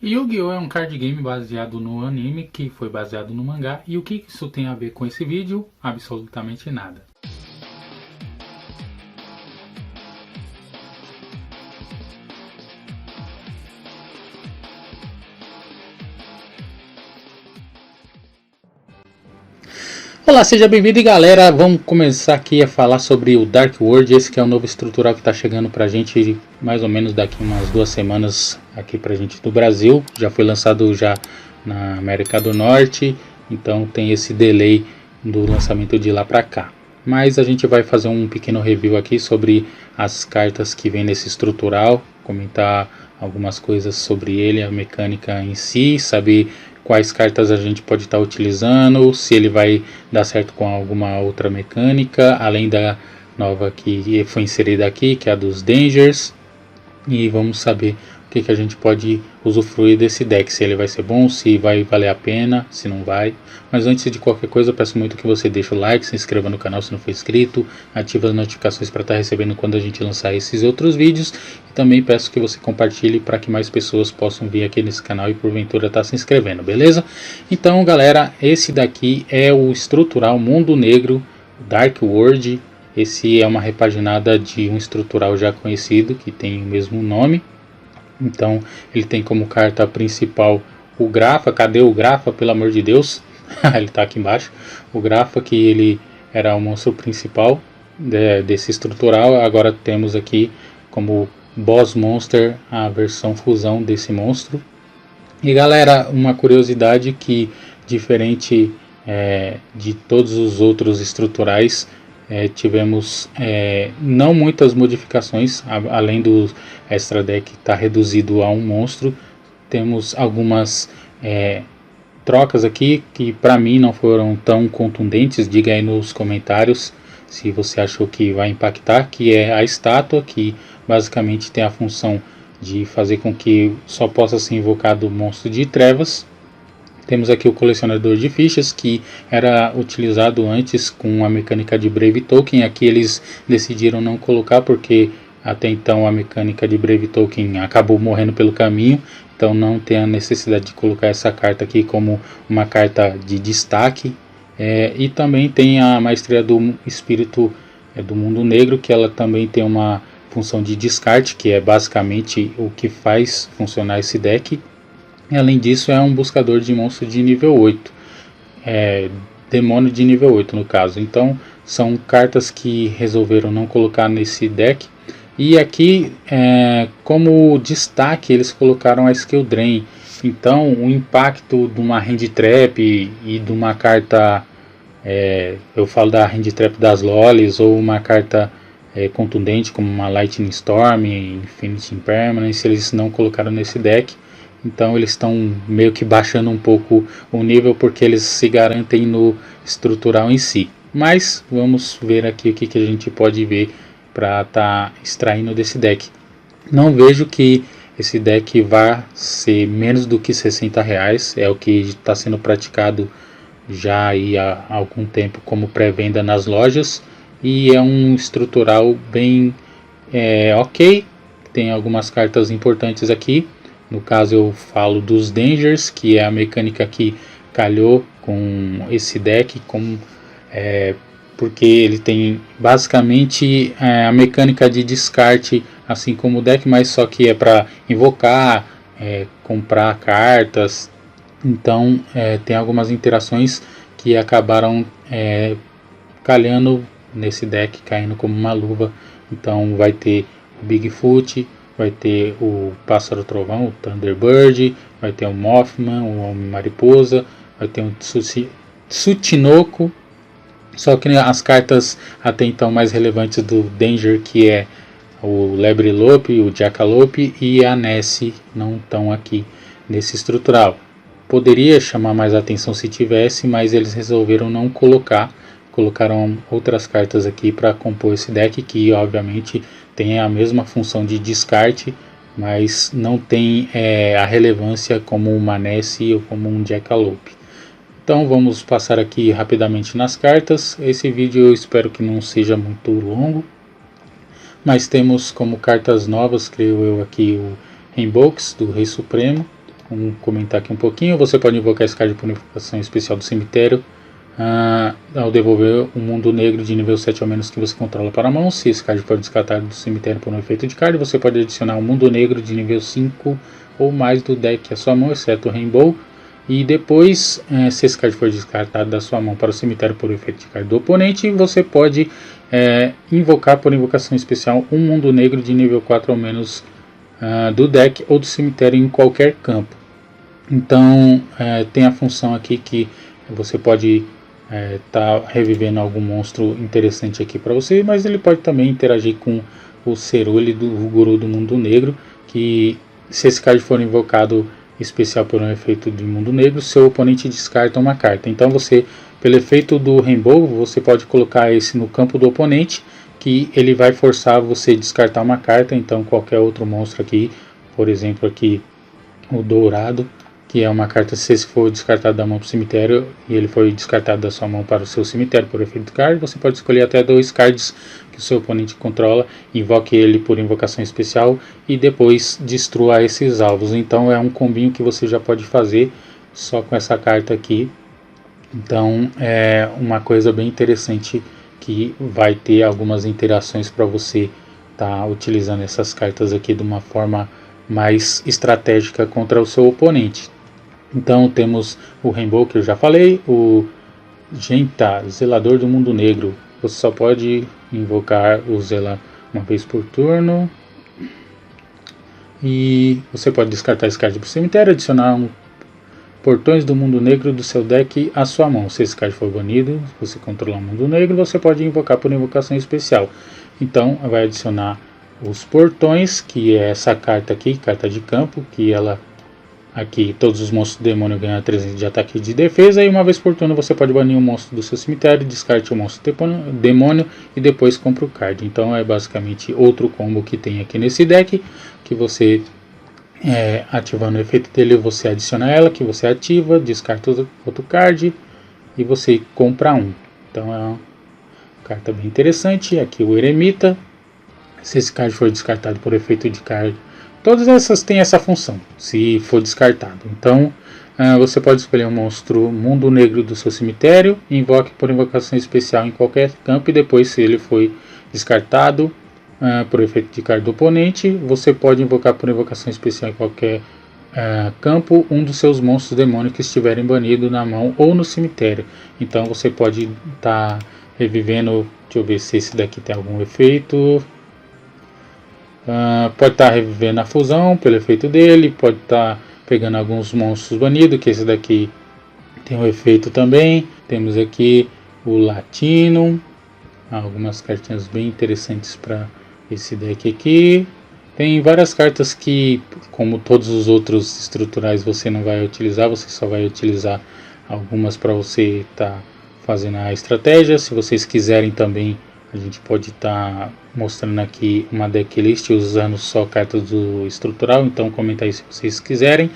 Yu-Gi-Oh! É um card game baseado no anime que foi baseado no mangá. E o que isso tem a ver com esse vídeo? Absolutamente nada. Olá, seja bem-vindo, e galera, vamos começar aqui a falar sobre o Dark World. Esse que é o novo estrutural que está chegando pra gente mais ou menos daqui umas 2 semanas aqui pra gente do Brasil. Já foi lançado já na América do Norte, então tem esse delay do lançamento de lá pra cá. Mas a gente vai fazer um pequeno review aqui sobre as cartas que vem nesse estrutural, comentar algumas coisas sobre ele, a mecânica em si, saber quais cartas a gente pode estar utilizando, se ele vai dar certo com alguma outra mecânica, além da nova que foi inserida aqui, que é a dos Dangers. E vamos saber o que a gente pode usufruir desse deck, se ele vai ser bom, se vai valer a pena, se não vai. Mas antes de qualquer coisa, eu peço muito que você deixe o like, se inscreva no canal se não for inscrito, ative as notificações para estar recebendo quando a gente lançar esses outros vídeos. E também peço que você compartilhe para que mais pessoas possam vir aqui nesse canal e porventura estar se inscrevendo, beleza? Então galera, esse daqui é o estrutural Mundo Negro Dark World. Esse é uma repaginada de um estrutural já conhecido, que tem o mesmo nome. Então ele tem como carta principal o Grafa. Cadê o Grafa, pelo amor de Deus? Ele está aqui embaixo. O Grafa, que ele era o monstro principal desse estrutural. Agora temos aqui como Boss Monster a versão fusão desse monstro. E galera, uma curiosidade que diferente de todos os outros estruturais, tivemos não muitas modificações, além do extra deck estar reduzido a um monstro. Temos algumas trocas aqui que para mim não foram tão contundentes. Diga aí nos comentários se você achou que vai impactar, que é a estátua, que basicamente tem a função de fazer com que só possa ser invocado o monstro de trevas. Temos aqui o colecionador de fichas, que era utilizado antes com a mecânica de Brave Token. Aqui eles decidiram não colocar porque até então a mecânica de Brave Token acabou morrendo pelo caminho. Então não tem a necessidade de colocar essa carta aqui como uma carta de destaque. E também tem a maestria do espírito do mundo negro, que ela também tem uma função de descarte, que é basicamente o que faz funcionar esse deck. E além disso é um buscador de monstro de nível 8, demônio de nível 8 no caso. Então são cartas que resolveram não colocar nesse deck. E aqui como destaque eles colocaram a Skill Drain. Então o impacto de uma Hand Trap e de uma carta, eu falo da Hand Trap das Lolis, ou uma carta contundente como uma Lightning Storm, Infinity Impermanence, eles não colocaram nesse deck. Então eles estão meio que baixando um pouco o nível, porque eles se garantem no estrutural em si. Mas vamos ver aqui o que a gente pode ver para estar extraindo desse deck. Não vejo que esse deck vá ser menos do que R$60. É o que está sendo praticado já aí há algum tempo como pré-venda nas lojas. E é um estrutural bem ok. Tem algumas cartas importantes aqui. No caso eu falo dos Dangers, que é a mecânica que calhou com esse deck, porque ele tem basicamente a mecânica de descarte, assim como o deck, mas só que é para invocar, comprar cartas. Então tem algumas interações que acabaram calhando nesse deck, caindo como uma luva. Então vai ter o Bigfoot, vai ter o Pássaro Trovão, o Thunderbird, vai ter o Mothman, o Homem Mariposa, vai ter um Tsuchinoko. Só que as cartas até então mais relevantes do Danger, que é o Lebrilope, o Jackalope e a Nessie, não estão aqui nesse estrutural. Poderia chamar mais atenção se tivesse, mas eles resolveram não colocar. Colocaram outras cartas aqui para compor esse deck, que obviamente tem a mesma função de descarte, mas não tem a relevância como uma Nessie ou como um Jackalope. Então vamos passar aqui rapidamente nas cartas. Esse vídeo eu espero que não seja muito longo, mas temos como cartas novas, creio eu, aqui o Rainbox do Rei Supremo, Vamos comentar aqui um pouquinho. Você pode invocar esse card por invocação especial do cemitério ao devolver um mundo negro de nível 7 ou menos que você controla para a mão. Se esse card for descartado do cemitério por um efeito de card, você pode adicionar um mundo negro de nível 5 ou mais do deck à sua mão, exceto o Rainbow. E depois, se esse card for descartado da sua mão para o cemitério por efeito de card do oponente, você pode invocar por invocação especial um mundo negro de nível 4 ou menos do deck ou do cemitério em qualquer campo. Então tem a função aqui que você pode estar revivendo algum monstro interessante aqui para você, mas ele pode também interagir com o Cerule do Guru do Mundo Negro, que se esse card for invocado especial por um efeito de Mundo Negro, seu oponente descarta uma carta. Então você, pelo efeito do Rainbow, você pode colocar esse no campo do oponente, que ele vai forçar você a descartar uma carta. Então qualquer outro monstro aqui, por exemplo aqui o Dourado, que é uma carta, se esse for descartado da mão para o cemitério e ele foi descartado da sua mão para o seu cemitério por efeito de card, você pode escolher até 2 cards que o seu oponente controla, invoque ele por invocação especial e depois destrua esses alvos. Então é um combinho que você já pode fazer só com essa carta aqui. Então é uma coisa bem interessante que vai ter algumas interações para você estar utilizando essas cartas aqui de uma forma mais estratégica contra o seu oponente. Então temos o Rainbow, que eu já falei, o Genta, Zelador do Mundo Negro. Você só pode invocar o Zelar uma vez por turno. E você pode descartar esse card para o cemitério, adicionar Portões do Mundo Negro do seu deck à sua mão. Se esse card for banido, se você controlar o Mundo Negro, você pode invocar por invocação especial. Então vai adicionar os Portões, que é essa carta aqui, carta de campo, que ela... Aqui todos os monstros do demônio ganham 300 de ataque e de defesa, e uma vez por turno você pode banir um monstro do seu cemitério, descarte o monstro demônio e depois compra o card. Então é basicamente outro combo que tem aqui nesse deck, que você ativando o efeito dele, você adiciona ela, que você ativa, descarta outro card e você compra um. Então é uma carta bem interessante. Aqui o Eremita, se esse card for descartado por efeito de card, todas essas têm essa função, se for descartado. Então, você pode escolher um monstro Mundo Negro do seu cemitério, invoque por invocação especial em qualquer campo, e depois, se ele foi descartado por efeito de card do oponente, você pode invocar por invocação especial em qualquer campo um dos seus monstros demônios que estiverem banidos na mão ou no cemitério. Então, você pode estar revivendo, deixa eu ver se esse daqui tem algum efeito... pode estar revivendo a fusão pelo efeito dele, pode estar pegando alguns monstros banidos, que esse daqui tem um efeito também. Temos aqui o Latinum, algumas cartinhas bem interessantes para esse deck aqui. Tem várias cartas que, como todos os outros estruturais, você não vai utilizar, você só vai utilizar algumas para você estar fazendo a estratégia. Se vocês quiserem também, a gente pode estar mostrando aqui uma decklist usando só cartas do estrutural, então comenta aí se vocês quiserem.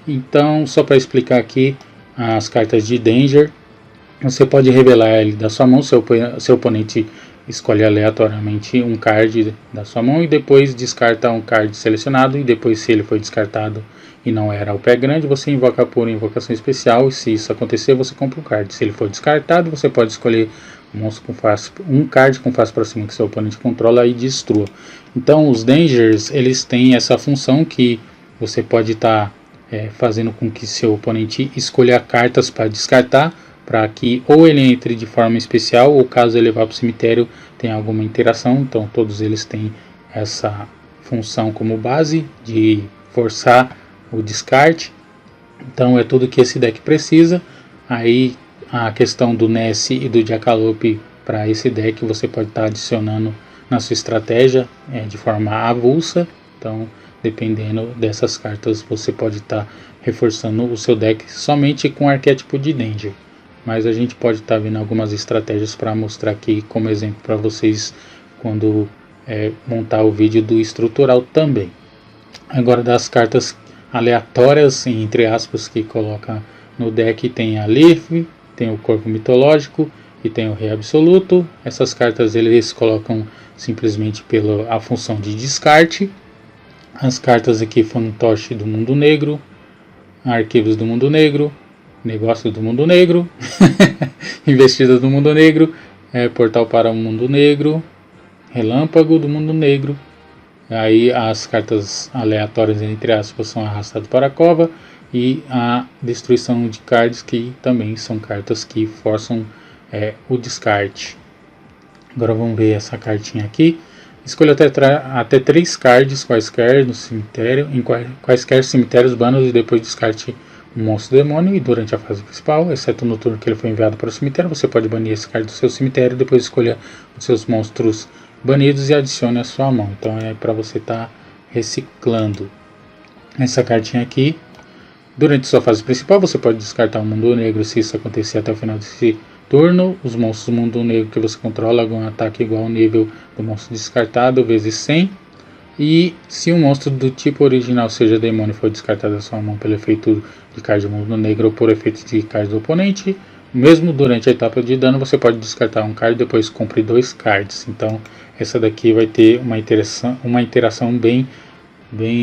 Então, só para explicar aqui as cartas de Danger, você pode revelar ele da sua mão, seu oponente escolhe aleatoriamente um card da sua mão e depois descarta um card selecionado, e depois, se ele foi descartado e não era o pé grande, você invoca por invocação especial, e se isso acontecer, você compra um card. Se ele for descartado, você pode escolher um card com face para cima que seu oponente controla e destrua. Então os Dangers, eles têm essa função que você pode estar fazendo com que seu oponente escolha cartas para descartar, para que ou ele entre de forma especial, ou caso ele vá para o cemitério tenha alguma interação. Então todos eles têm essa função como base de forçar o descarte. Então é tudo que esse deck precisa. Aí a questão do Ness e do Jackalope para esse deck você pode estar adicionando na sua estratégia de forma avulsa. Então, dependendo dessas cartas, você pode estar reforçando o seu deck somente com o arquétipo de Danger. Mas a gente pode estar vendo algumas estratégias para mostrar aqui como exemplo para vocês quando montar o vídeo do estrutural também. Agora, das cartas aleatórias, entre aspas, que coloca no deck, tem a Leaf, tem o Corpo Mitológico e tem o Rei Absoluto. Essas cartas eles colocam simplesmente pela função de descarte. As cartas aqui, Fantoche do Mundo Negro, Arquivos do Mundo Negro, Negócios do Mundo Negro, Investidas do Mundo Negro, Portal para o Mundo Negro, Relâmpago do Mundo Negro. Aí as cartas aleatórias, entre aspas, são arrastadas para a cova, e a destruição de cards, que também são cartas que forçam o descarte. Agora vamos ver essa cartinha aqui. Escolha até 3 cards quaisquer no cemitério, em quaisquer cemitérios, banos, e depois descarte um monstro demônio. E durante a fase principal, exceto no turno que ele foi enviado para o cemitério, você pode banir esse card do seu cemitério. Depois escolha os seus monstros banidos e adicione à sua mão. Então é para você estar reciclando. Essa cartinha aqui, durante sua fase principal, você pode descartar o Mundo Negro. Se isso acontecer até o final desse turno, os monstros do Mundo Negro que você controla ganham um ataque igual ao nível do monstro descartado, vezes 100. E se um monstro do tipo original, seja demônio, for descartado da sua mão pelo efeito de card do Mundo Negro ou por efeito de card do oponente, mesmo durante a etapa de dano, você pode descartar um card e depois compre 2 cards. Então essa daqui vai ter uma interação bem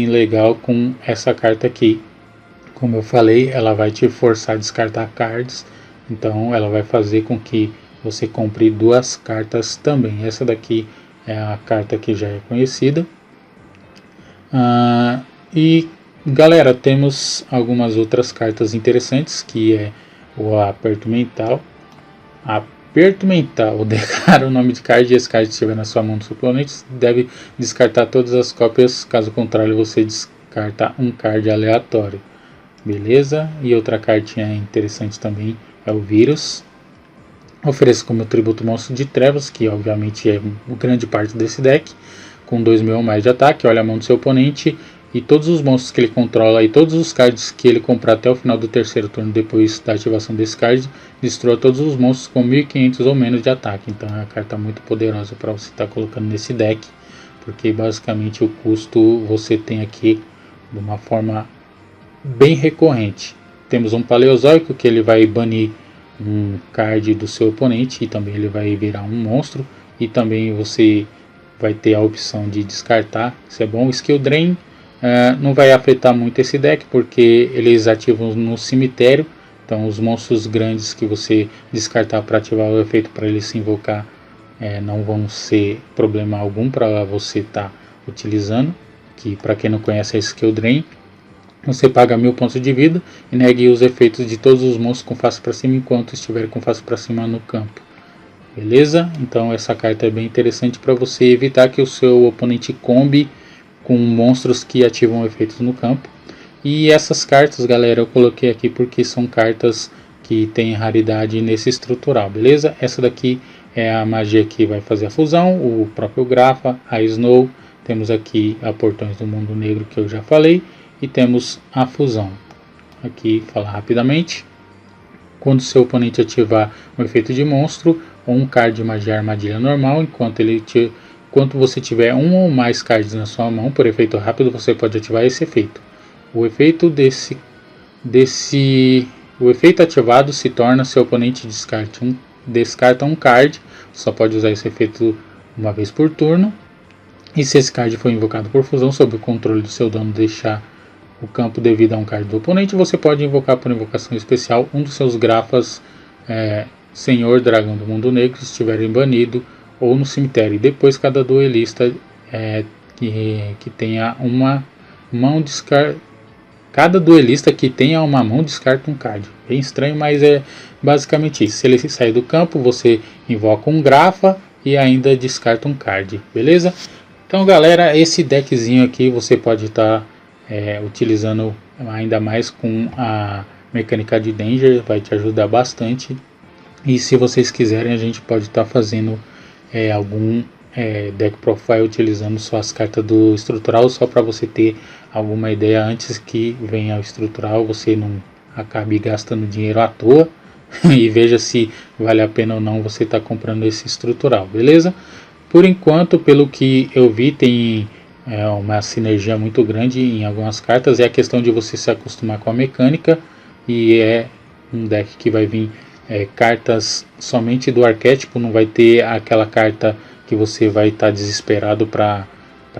legal com essa carta aqui. Como eu falei, ela vai te forçar a descartar cards. Então ela vai fazer com que você compre 2 cartas também. Essa daqui é a carta que já é conhecida. E galera, temos algumas outras cartas interessantes, que é o Aperto Mental. Aperto Mental, declara o nome de card e esse card estiver na sua mão do seu oponente, deve descartar todas as cópias, caso contrário você descarta um card aleatório. Beleza? E outra cartinha interessante também é o Vírus. Ofereça como tributo monstro de trevas, que obviamente é grande parte desse deck, com 2.000 ou mais de ataque. Olha a mão do seu oponente e todos os monstros que ele controla e todos os cards que ele comprar até o final do terceiro turno depois da ativação desse card, destrua todos os monstros com 1.500 ou menos de ataque. Então é uma carta muito poderosa para você estar colocando nesse deck, porque basicamente o custo você tem aqui de uma forma bem recorrente. Temos um Paleozoico, que ele vai banir um card do seu oponente e também ele vai virar um monstro, e também você vai ter a opção de descartar, isso é bom. Skill Drain não vai afetar muito esse deck, porque eles ativam no cemitério, então os monstros grandes que você descartar para ativar o efeito para ele se invocar não vão ser problema algum para você estar utilizando, que para quem não conhece é Skill Drain. Você paga 1.000 pontos de vida e negue os efeitos de todos os monstros com face para cima enquanto estiver com face para cima no campo. Beleza? Então essa carta é bem interessante para você evitar que o seu oponente combe com monstros que ativam efeitos no campo. E essas cartas, galera, eu coloquei aqui porque são cartas que tem raridade nesse estrutural, beleza? Essa daqui é a magia que vai fazer a fusão, o próprio Grafa, a Snow. Temos aqui a Portões do Mundo Negro, que eu já falei. E temos a fusão. Aqui, falar rapidamente. Quando seu oponente ativar um efeito de monstro ou um card de magia armadilha normal, enquanto você tiver um ou mais cards na sua mão, por efeito rápido, você pode ativar esse efeito. O efeito o efeito ativado se torna seu oponente descarta um card. Só pode usar esse efeito uma vez por turno. E se esse card for invocado por fusão sob o controle do seu dono, deixar o campo devido a um card do oponente, você pode invocar por invocação especial um dos seus grafas Senhor Dragão do Mundo Negro, se estiverem banido ou no cemitério. E depois cada duelista que tenha uma mão cada duelista que tenha uma mão descarta um card. Bem estranho, mas é basicamente isso. Se ele sair do campo, você invoca um grafa e ainda descarta um card, beleza? Então galera, esse deckzinho aqui você pode estar utilizando ainda mais com a mecânica de Danger, vai te ajudar bastante. E se vocês quiserem, a gente pode estar fazendo algum deck profile utilizando só as cartas do estrutural, só para você ter alguma ideia antes que venha o estrutural, você não acabe gastando dinheiro à toa. E veja se vale a pena ou não você estar comprando esse estrutural, beleza? Por enquanto, pelo que eu vi, tem uma sinergia muito grande em algumas cartas. É a questão de você se acostumar com a mecânica. E é um deck que vai vir cartas somente do arquétipo. Não vai ter aquela carta que você vai estar desesperado para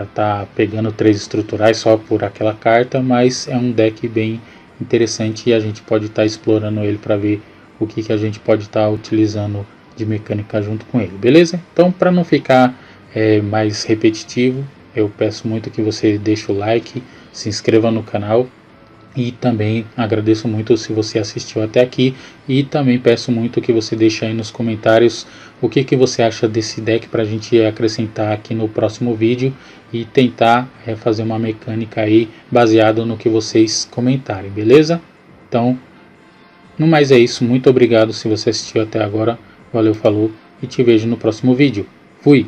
estar pegando 3 estruturais só por aquela carta. Mas é um deck bem interessante e a gente pode estar explorando ele para ver o que a gente pode estar utilizando de mecânica junto com ele, beleza? Então, para não ficar mais repetitivo, eu peço muito que você deixe o like, se inscreva no canal e também agradeço muito se você assistiu até aqui e também peço muito que você deixe aí nos comentários o que você acha desse deck para a gente acrescentar aqui no próximo vídeo e tentar fazer uma mecânica aí baseado no que vocês comentarem, beleza? Então, no mais é isso, muito obrigado se você assistiu até agora, valeu, falou e te vejo no próximo vídeo. Fui!